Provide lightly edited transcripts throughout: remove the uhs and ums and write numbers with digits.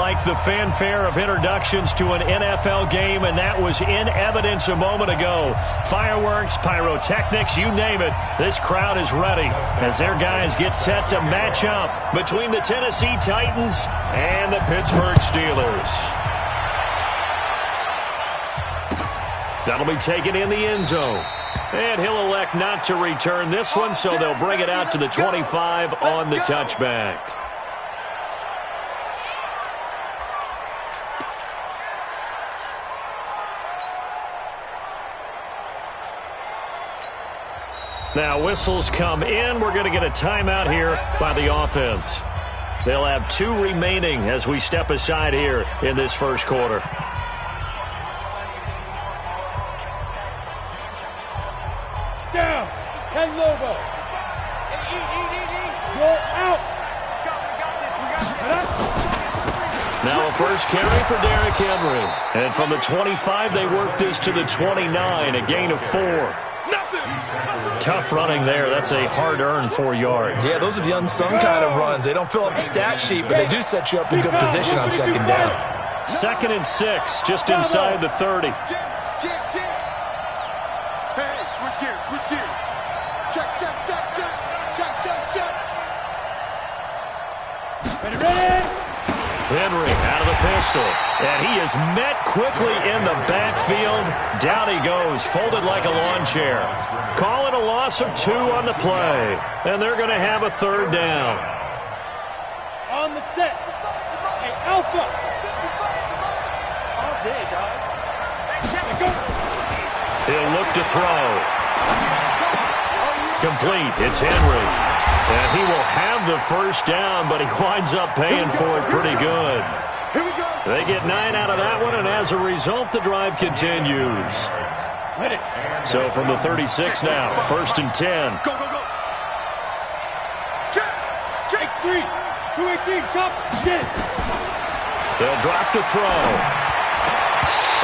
like the fanfare of introductions to an NFL game, and that was in evidence a moment ago. Fireworks, pyrotechnics, you name it. This crowd is ready as their guys get set to match up between the Tennessee Titans and the Pittsburgh Steelers. That'll be taken in the end zone. And he'll elect not to return this one, so they'll bring it out to the 25 on the touchback. Now whistles come in. We're going to get a timeout here by the offense. They'll have 2 remaining as we step aside here in this first quarter. Down. 10 logo. Roll out. Now a first carry for Derrick Henry. And from the 25, they work this to the 29, a gain of 4. Tough running there. That's a hard-earned 4 yards. Yeah, those are the unsung kind of runs. They don't fill up the stat sheet, but they do set you up in good position on second down. 2nd and 6, just inside the 30. Switch gears. Check. Ready. Henry out of the pistol. And he is met quickly in the backfield. Down he goes, folded like a lawn chair. Call it a loss of 2 on the play. And they're going to have a 3rd down. On the set. Hey, Alpha. All day, dog. He'll look to throw. Complete. It's Henry. And he will have the first down, but he winds up paying for it pretty good. Here we go. They get 9 out of that one, and as a result, the drive continues. Ready. So from the 36 now, 1st and 10. Go. Check. X3. 218. Chop. Get it. They'll drop the throw.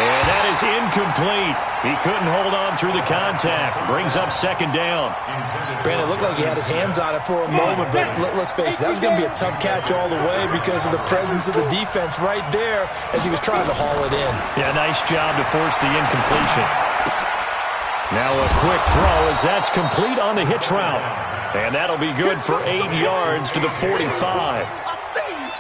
And that is incomplete. He couldn't hold on through the contact. Brings up 2nd down. Brandon, it looked like he had his hands on it for a moment, but let's face it, that was going to be a tough catch all the way because of the presence of the defense right there as he was trying to haul it in. Yeah, nice job to force the incompletion. Now a quick throw as that's complete on the hitch route. And that'll be good for 8 yards to the 45.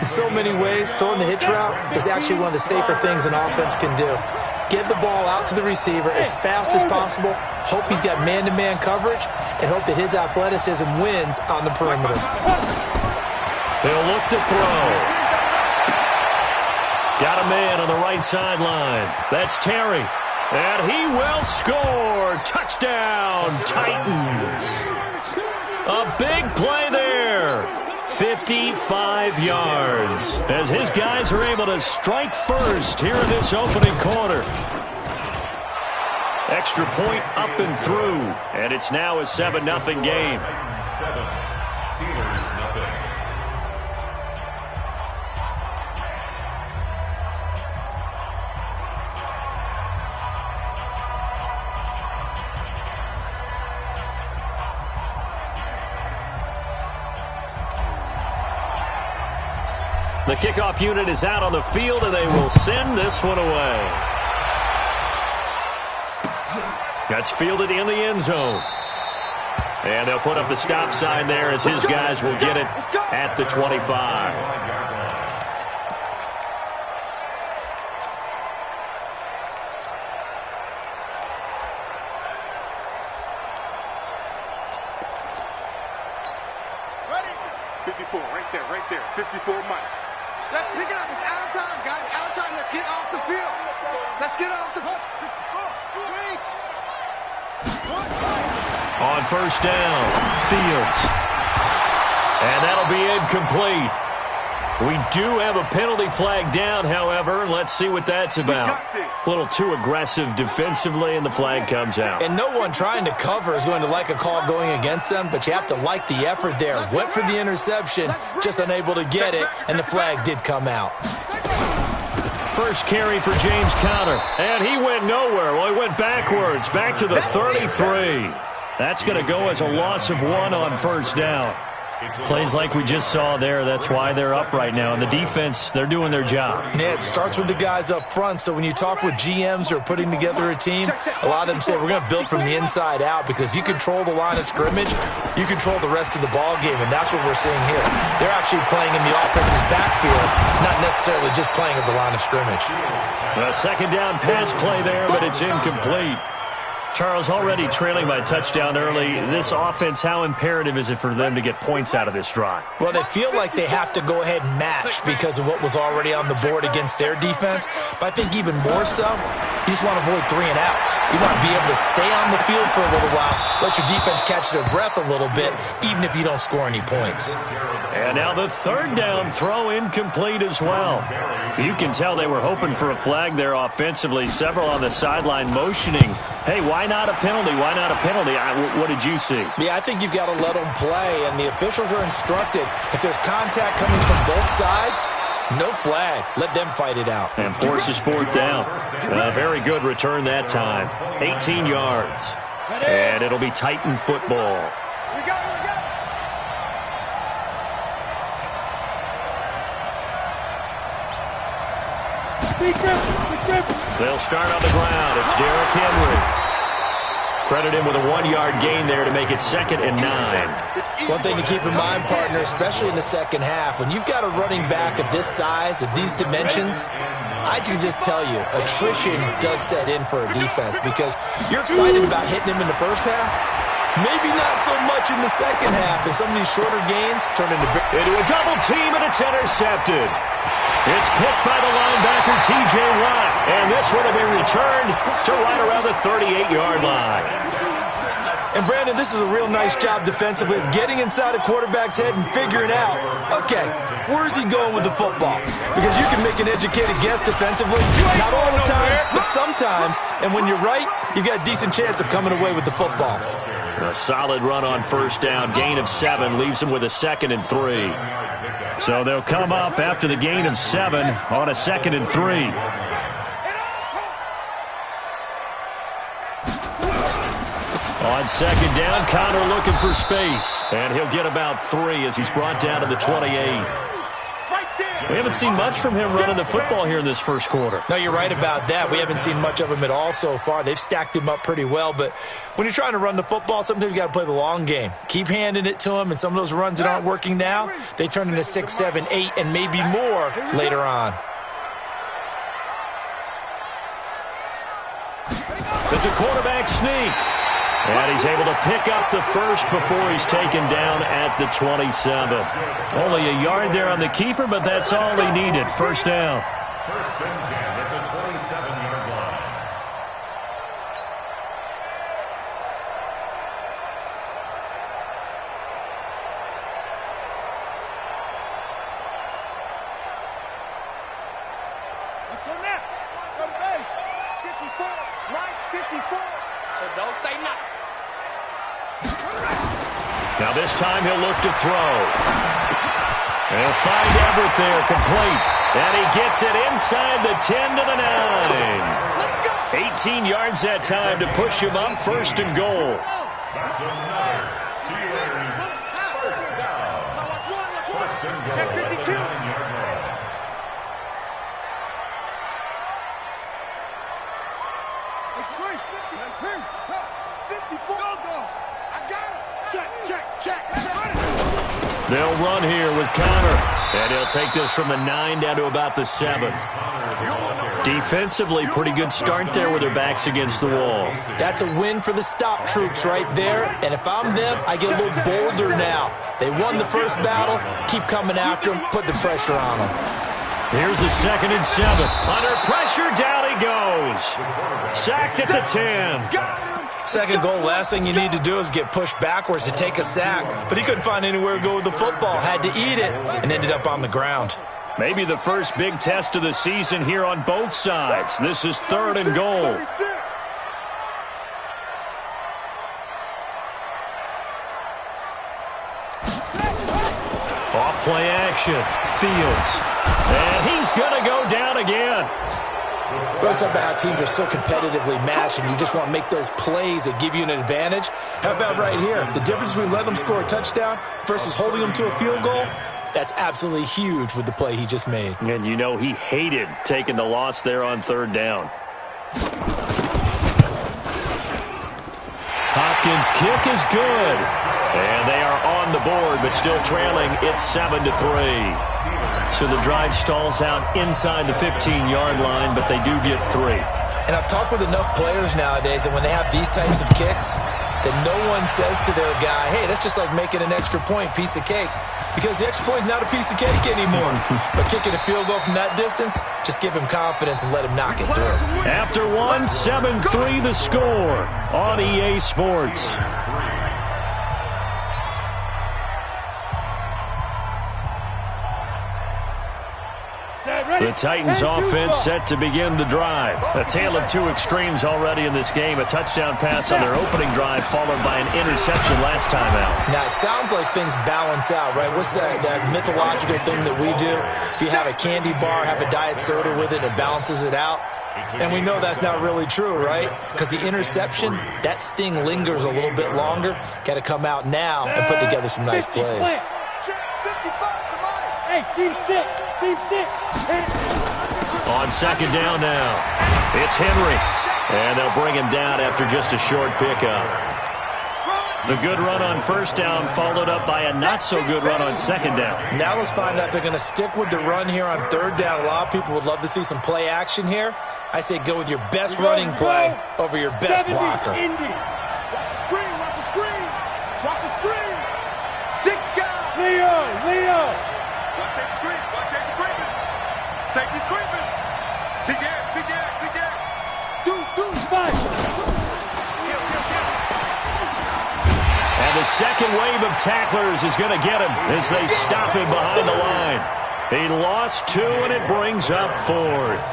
In so many ways, throwing the hitch route is actually one of the safer things an offense can do. Get the ball out to the receiver as fast as possible, hope he's got man-to-man coverage, and hope that his athleticism wins on the perimeter. They'll look to throw. Got a man on the right sideline. That's Terry. And he will score. Touchdown, Titans. A big play there. 55 yards as his guys are able to strike first here in this opening quarter. Extra point up and through, and it's now a 7-0 game. Steelers, nothing. The kickoff unit is out on the field, and they will send this one away. That's fielded in the end zone. And they'll put up the stop sign there as his guys will get it at the 25. Ready? 54, right there. 54, Mike. Let's pick it up. It's out of time, guys. Out of time. Let's get off the field. Let's get off the field. On first down, Fields. And that'll be incomplete. We do have a penalty flag down, however. Let's see what that's about. A little too aggressive defensively, and the flag comes out. And no one trying to cover is going to like a call going against them, but you have to like the effort there. Went for the interception, just unable to get it, and the flag did come out. First carry for James Conner, and he went nowhere. Well, he went backwards, back to the 33. That's going to go as a loss of 1 on first down. Plays like we just saw there, that's why they're up right now. And the defense, they're doing their job. Yeah, it starts with the guys up front. So when you talk with GMs who are putting together a team, a lot of them say we're going to build from the inside out, because if you control the line of scrimmage, you control the rest of the ball game, and that's what we're seeing here. They're actually playing in the offense's backfield, not necessarily just playing at the line of scrimmage. A second down pass play there, but it's incomplete. Charles, already trailing by touchdown early. This offense, how imperative is it for them to get points out of this drive? Well, they feel like they have to go ahead and match because of what was already on the board against their defense. But I think even more so, you just want to avoid 3 and outs. You want to be able to stay on the field for a little while, let your defense catch their breath a little bit, even if you don't score any points. And now the third down throw incomplete as well. You can tell they were hoping for a flag there offensively. Several on the sideline motioning, hey, why not a penalty? Why not a penalty? What did you see? Yeah, I think you've got to let them play, and the officials are instructed. If there's contact coming from both sides, no flag. Let them fight it out. And forces fourth down. A very good return that time. 18 yards. And it'll be Titan football. They'll start on the ground. It's Derrick Henry. Credit him with a 1-yard gain there to make it 2nd and 9. One thing to keep in mind, partner, especially in the second half, when you've got a running back of this size, of these dimensions, I can just tell you, attrition does set in for a defense, because you're excited about hitting him in the first half. Maybe not so much in the second half, and some of these shorter gains turn into a double team, and it's intercepted. It's picked by the linebacker, T.J. Watt, and this one will be returned to right around the 38-yard line. And, Brandon, this is a real nice job defensively of getting inside a quarterback's head and figuring out, okay, where's he going with the football? Because you can make an educated guess defensively, not all the time, but sometimes, and when you're right, you've got a decent chance of coming away with the football. A solid run on first down, gain of 7, leaves him with a 2nd and 3. So they'll come up after the gain of 7 on a 2nd and 3. On 2nd down, Connor looking for space. And he'll get about 3 as he's brought down to the 28. We haven't seen much from him running the football here in this first quarter. No, you're right about that. We haven't seen much of him at all so far. They've stacked him up pretty well, but when you're trying to run the football, sometimes you got to play the long game. Keep handing it to him, and some of those runs that aren't working now, they turn into 6, 7, 8, and maybe more later on. It's a quarterback sneak. And he's able to pick up the first before he's taken down at the 27. Only a yard there on the keeper, but that's all he needed. First down. First and 10 at the 27-yard line. Let's go now. Go to base. 54. Right, 54. So don't say nothing. Now this time he'll look to throw. He'll find Everett there, complete. And he gets it inside the 10 to the 9. 18 yards that time to push him up, 1st and goal. That's another Steelers first down. First and goal at the 9-yard line. It's 54. Go. I got it. Check. They'll run here with Connor. And he'll take this from the 9 down to about the 7. Defensively, pretty good start there with their backs against the wall. That's a win for the stop troops right there. And if I'm them, I get a little bolder now. They won the first battle. Keep coming after them. Put the pressure on them. Here's a 2nd and 7. Under pressure, down he goes. Sacked at the 10. Second goal, last thing you need to do is get pushed backwards to take a sack. But he couldn't find anywhere to go with the football. Had to eat it and ended up on the ground. Maybe the first big test of the season here on both sides. This is 3rd and goal. Off play action. Fields. And he's going to go down again. We always talk about how teams are so competitively matched and you just want to make those plays that give you an advantage. How about right here? The difference between letting them score a touchdown versus holding them to a field goal, that's absolutely huge with the play he just made. And you know he hated taking the loss there on third down. Hopkins' kick is good. And they are on the board, but still trailing. It's 7-3. So the drive stalls out inside the 15-yard line, but they do get 3. And I've talked with enough players nowadays that when they have these types of kicks, that no one says to their guy, hey, that's just like making an extra point, piece of cake. Because the extra point is not a piece of cake anymore. But kicking a field goal from that distance, just give him confidence and let him knock it through. After one, 7-3 the score on EA Sports. The Titans offense set to begin the drive. A tale of two extremes already in this game. A touchdown pass on their opening drive followed by an interception last time out. Now, it sounds like things balance out, right? What's that mythological thing that we do? If you have a candy bar, have a diet soda with it, it balances it out. And we know that's not really true, right? Because the interception, that sting lingers a little bit longer. Got to come out now and put together some nice plays. Hey, team 6. Team 6. On second down now, it's Henry. And they'll bring him down after just a short pickup. The good run on first down followed up by a not-so-good run on second down. Now let's find out if they're going to stick with the run here on third down. A lot of people would love to see some play action here. I say go with your best running play over your best blocker. Watch the screen, watch the screen. Watch the screen. 6 guys. Leo. Watch safety screen. Watch safety screen. Safety screen. Big air. Deuce. 5. And the second wave of tacklers is going to get him as they stop him behind the line. He lost 2, and it brings up 4th.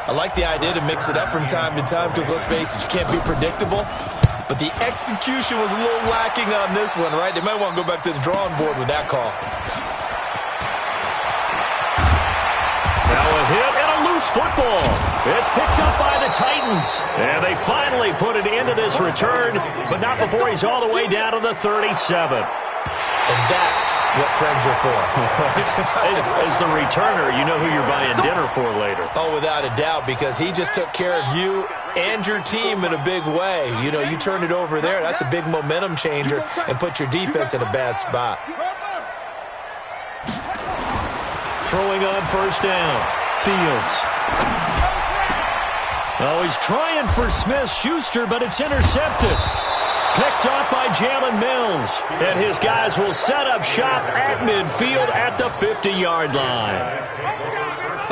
I like the idea to mix it up from time to time because, let's face it, you can't be predictable. But the execution was a little lacking on this one, right? They might want to go back to the drawing board with that call. Now a hit and a loose football. It's picked up by the Titans. And they finally put it into this return, but not before he's all the way down to the 37. And that's what friends are for. As the returner, you know who you're buying dinner for later. Oh, without a doubt, because he just took care of you and your team in a big way. You know, you turn it over there, that's a big momentum changer and put your defense in a bad spot. Throwing on first down, Fields. Oh, he's trying for Smith-Schuster, but it's intercepted. Picked off by Jalen Mills. And his guys will set up shop at midfield at the 50-yard line.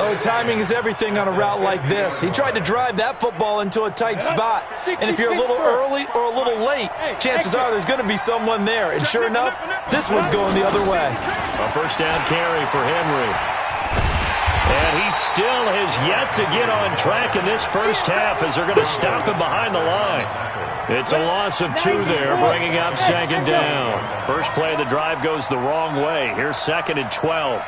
Oh, timing is everything on a route like this. He tried to drive that football into a tight spot. And if you're a little early or a little late, chances are there's going to be someone there. And sure enough, this one's going the other way. A first down carry for Henry. And he still has yet to get on track in this first half as they're going to stop him behind the line. It's a loss of 2 there, bringing up second down. First play of the drive goes the wrong way. Here's 2nd and 12.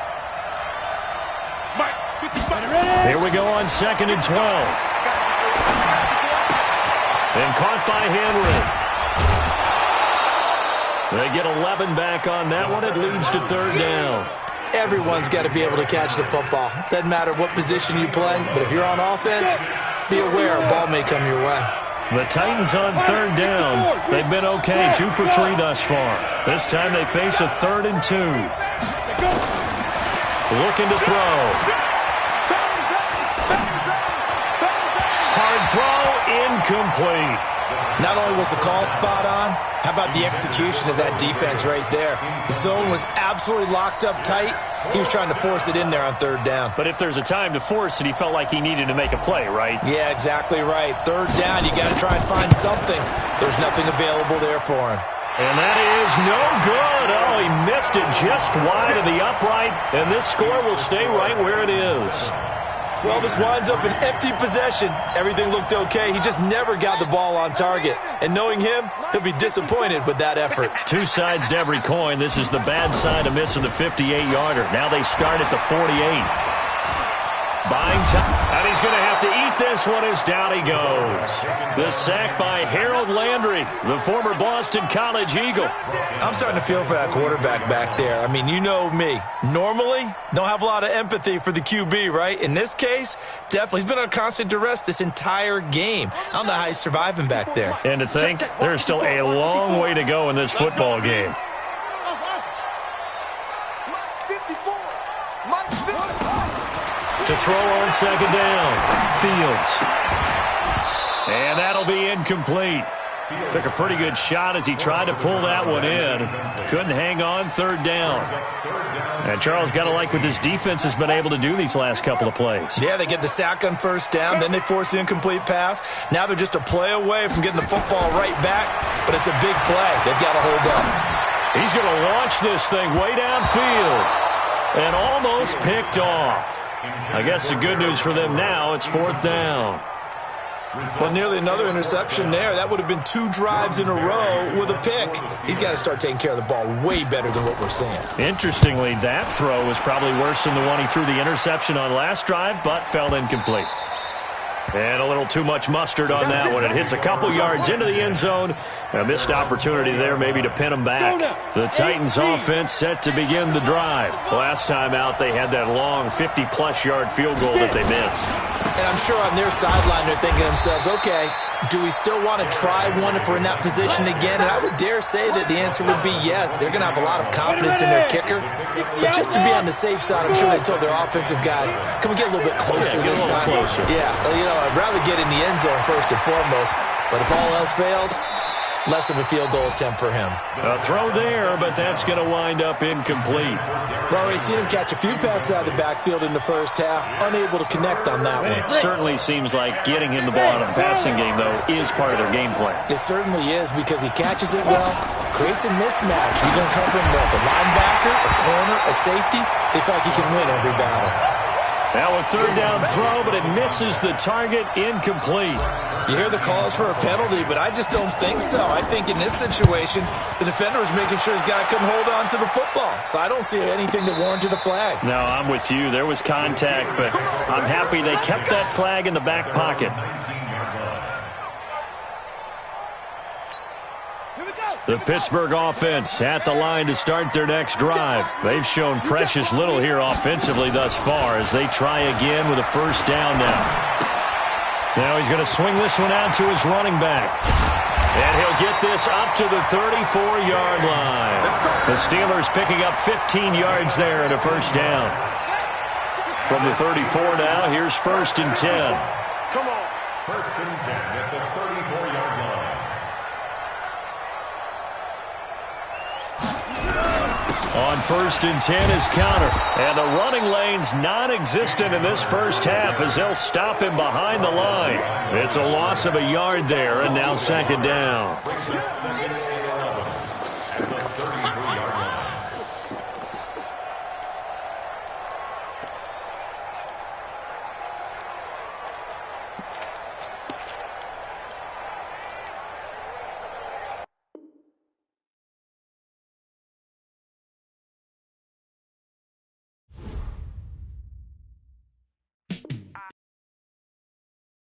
Here we go on 2nd and 12. And caught by Henry. They get 11 back on that one. It leads to 3rd down. Everyone's got to be able to catch the football. Doesn't matter what position you play, but if you're on offense, be aware a ball may come your way. The Titans on 3rd down. They've been okay, 2 for 3 thus far. This time they face a 3rd and 2. Looking to throw. Hard throw, incomplete. Not only was the call spot on, how about the execution of that defense right there? The zone was absolutely locked up tight. He was trying to force it in there on 3rd down. But if there's a time to force it, he felt like he needed to make a play, right? Yeah, exactly right. 3rd down, you got to try and find something. There's nothing available there for him. And that is no good. Oh, he missed it just wide of the upright, and this score will stay right where it is. Well, this winds up an empty possession. Everything looked okay. He just never got the ball on target. And knowing him, he'll be disappointed with that effort. 2 sides to every coin. This is the bad side of missing the 58-yarder. Now they start at the 48. Buying And he's going to have to eat this one as down he goes. The sack by Harold Landry, the former Boston College Eagle. I'm starting to feel for that quarterback back there. I mean, you know me. Normally, don't have a lot of empathy for the QB, right? In this case, definitely. He's been under constant duress this entire game. I don't know how he's surviving back there. And to think, there's still a long way to go in this football game. To throw on second down, Fields. And that'll be incomplete. Took a pretty good shot as he tried to pull that one in. Couldn't hang on, third down. And Charles, got to like what this defense has been able to do these last couple of plays. Yeah, they get the sack on first down, then they force the incomplete pass. Now they're just a play away from getting the football right back, but it's a big play. They've got to hold up. He's going to launch this thing way downfield and almost picked off. I guess the good news for them now, it's fourth down. Well, nearly another interception there. That would have been 2 drives in a row with a pick. He's got to start taking care of the ball way better than what we're seeing. Interestingly, that throw was probably worse than the one he threw the interception on last drive, but fell incomplete. And a little too much mustard on that one. It hits a couple yards into the end zone. A missed opportunity there maybe to pin them back. The Titans offense set to begin the drive. Last time out, they had that long 50-plus yard field goal that they missed. And I'm sure on their sideline they're thinking to themselves, okay, do we still want to try one if we're in that position again? And I would dare say that the answer would be yes. They're going to have a lot of confidence in their kicker. But just to be on the safe side, I'm sure they told their offensive guys, can we get a little bit closer this time? Closer. Yeah, you know, I'd rather get in the end zone first and foremost. But if all else fails, less of a field goal attempt for him. A throw there, but that's going to wind up incomplete. Well, we've seen him catch a few passes out of the backfield in the first half, unable to connect on that one. It certainly seems like getting him the ball out of the passing game, though, is part of their game plan. It certainly is because he catches it well, creates a mismatch. You can cover him with a linebacker, a corner, a safety. They feel like he can win every battle. Now a third down throw, but it misses the target, incomplete. You hear the calls for a penalty, but I just don't think so. I think in this situation, the defender was making sure his guy couldn't hold on to the football. So I don't see anything that warranted a flag. No, I'm with you. There was contact, but I'm happy they kept that flag in the back pocket. The Pittsburgh offense at the line to start their next drive. They've shown precious little here offensively thus far as they try again with a first down now. Now he's going to swing this one out to his running back. And he'll get this up to the 34-yard line. The Steelers picking up 15 yards there and a first down. From the 34 now, here's first and 10. Come on. First and 10 at the 34-yard line. On first and 10 is counter. And the running lane's non-existent in this first half as they'll stop him behind the line. It's a loss of a yard there, and now second down.